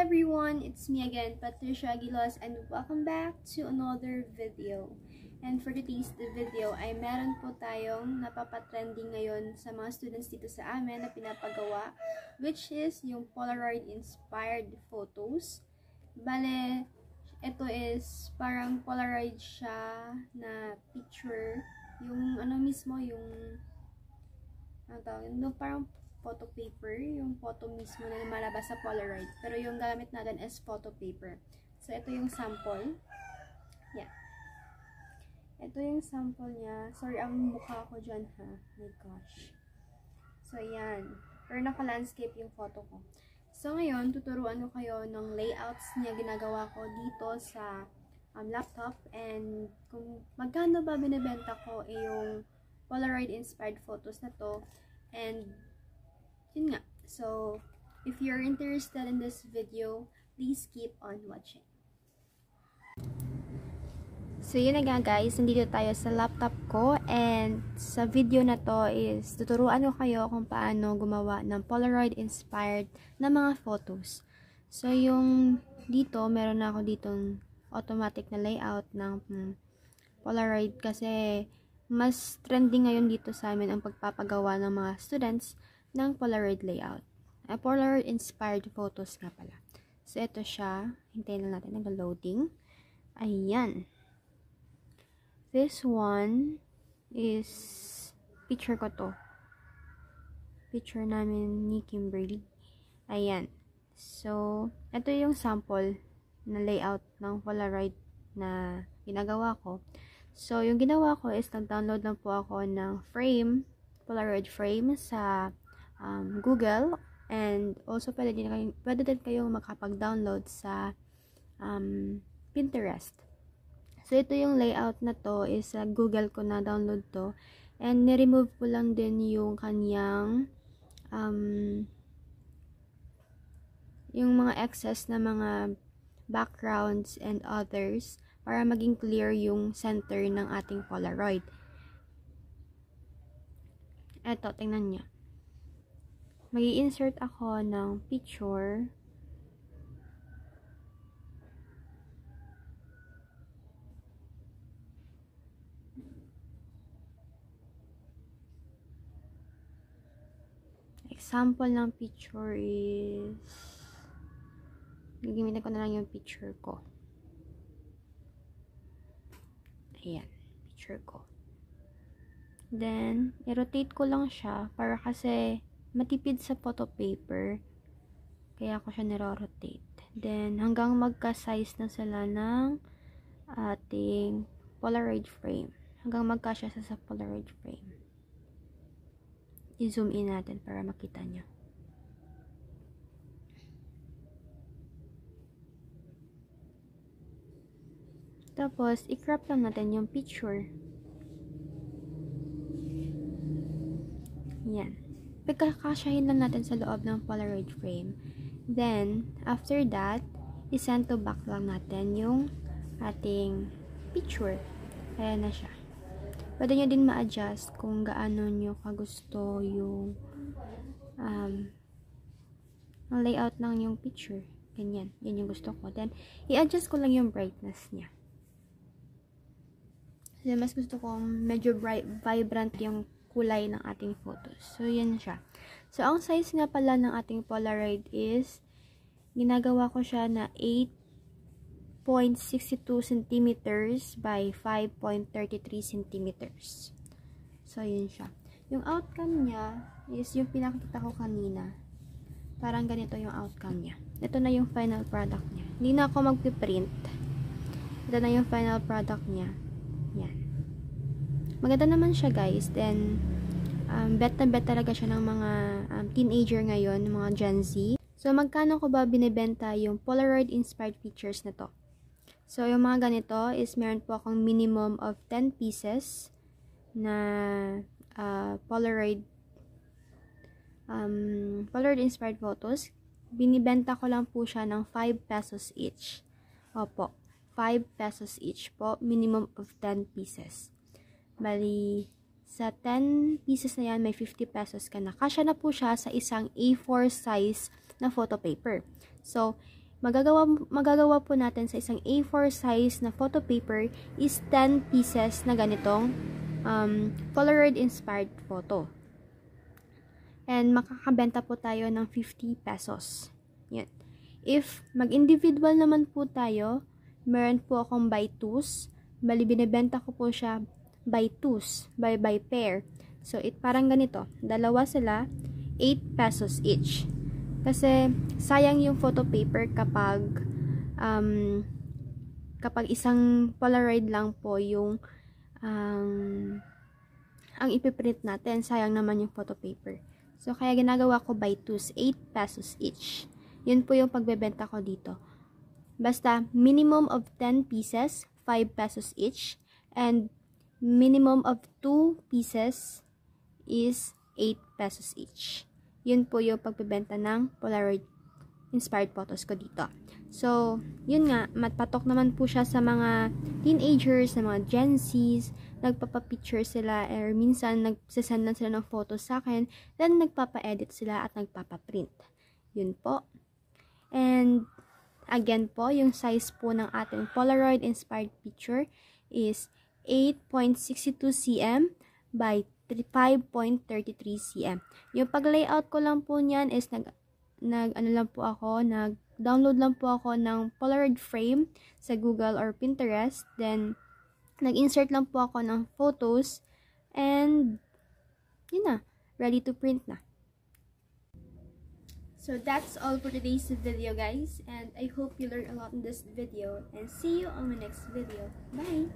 everyone, it's me again, Patricia Aguilos, and welcome back to another video. And for today's video ay meron po tayong napapatrending ngayon sa mga students dito sa amin na pinapagawa, which is yung Polaroid inspired photos. Bale, ito is parang Polaroid siya na picture, yung ano mismo, yung ano tawag, no, parang photo paper, yung photo mismo na lumalabas sa Polaroid. Pero yung gamit natin is photo paper. So, ito yung sample. Yeah. Ito yung sample niya. Sorry, ang mukha ko dyan, ha? My gosh. So, yan. Pero naka-landscape yung photo ko. So, ngayon, tuturuan ko kayo ng layouts niya ginagawa ko dito sa laptop. And kung magkano ba binibenta ko yung Polaroid-inspired photos na to. And yun nga. So, if you're interested in this video, please keep on watching. So, yun na nga guys. Nandito tayo sa laptop ko. And sa video na to is tuturuan ko kayo kung paano gumawa ng Polaroid-inspired na mga photos. So, yung dito, meron na ako ditong automatic na layout ng Polaroid kasi mas trending ngayon dito sa amin ang pagpapagawa ng mga students ng Polaroid layout. Polaroid inspired photos nga pala. So, ito siya. Hintayin lang natin nag-loading. Ayan. This one is picture ko to. Picture namin ni Kimberly. Ayan. So, ito yung sample na layout ng Polaroid na ginagawa ko. So, yung ginawa ko is nag-download lang po ako ng frame, Polaroid frame sa Google, and also pwede din kayong makapag-download sa Pinterest. So, ito yung layout na to is sa Google ko na download to, and ni-remove ko lang din yung kanyang yung mga excess na mga backgrounds and others para maging clear yung center ng ating Polaroid. Eto, tingnan nyo. Mag-i-insert ako ng picture. Example ng picture is gagamitin ko na lang yung picture ko. Ayan, picture ko. Then, i-rotate ko lang siya para kasi matipid sa photo paper. Kaya ako siya niro-rotate. Then, hanggang magka-size na sila ng ating Polaroid frame. Hanggang magkasya sa Polaroid frame. I-zoom in natin para makita nyo. Tapos, i-crop lang natin yung picture. Yan. Pagkakasyahin lang natin sa loob ng Polaroid frame. Then, after that, i-send to back lang natin yung ating picture. Ayan na siya. Pwede nyo din ma-adjust kung gaano nyo kagusto yung ang layout ng yung picture. Ganyan. Yan yung gusto ko. Then, i-adjust ko lang yung brightness niya. So, mas gusto ko medyo vibrant yung kulay ng ating photos. So, yan siya. So, ang size nga pala ng ating Polaroid is ginagawa ko siya na 8.62 centimeters by 5.33 centimeters. So, yun siya. Yung outcome niya is yung pinakita ko kanina. Parang ganito yung outcome niya. Ito na yung final product niya. Hindi na ako magpiprint. Ito na yung final product niya. Yan. Maganda naman siya guys. Then, bet na bet talaga siya ng mga teenager ngayon, mga Gen Z. So, magkano ko ba binibenta yung Polaroid inspired pictures na to? So, yung mga ganito is meron po akong minimum of 10 pieces na Polaroid inspired photos. Binibenta ko lang po siya ng 5 pesos each. Opo, 5 pesos each po. Minimum of 10 pieces. Bali, sa 10 pieces na yan, may 50 pesos ka na. Kasya na po siya sa isang A4 size na photo paper. So, magagawa po natin sa isang A4 size na photo paper is 10 pieces na ganitong Polaroid inspired photo. And makakabenta po tayo ng 50 pesos. Yan. If mag-individual naman po tayo, meron po akong by twos. Bali, binibenta ko po siya by twos, by pair. So, parang ganito. Dalawa sila, 8 pesos each. Kasi, sayang yung photo paper kapag isang Polaroid lang po yung ang ipiprint natin. Sayang naman yung photo paper. So, kaya ginagawa ko by twos, 8 pesos each. Yun po yung pagbebenta ko dito. Basta, minimum of 10 pieces, 5 pesos each. And, minimum of 2 pieces is 8 pesos each. Yun po yung pagbebenta ng Polaroid inspired photos ko dito. So, yun nga, matpatok naman po siya sa mga teenagers, sa mga Gen Zs, nagpapapicture sila, or minsan nagsasend lang sila ng photos sa akin, then nagpapa-edit sila at nagpapaprint. Yun po. And, again po, yung size po ng ating Polaroid inspired picture is 8.62 cm by 5.33 cm. Yung pag-layout ko lang po niyan is nag-download lang po ako ng Polaroid frame sa Google or Pinterest. Then, nag-insert lang po ako ng photos. And, yun na. Ready to print na. So, that's all for today's video, guys. And I hope you learned a lot in this video. And see you on my next video. Bye!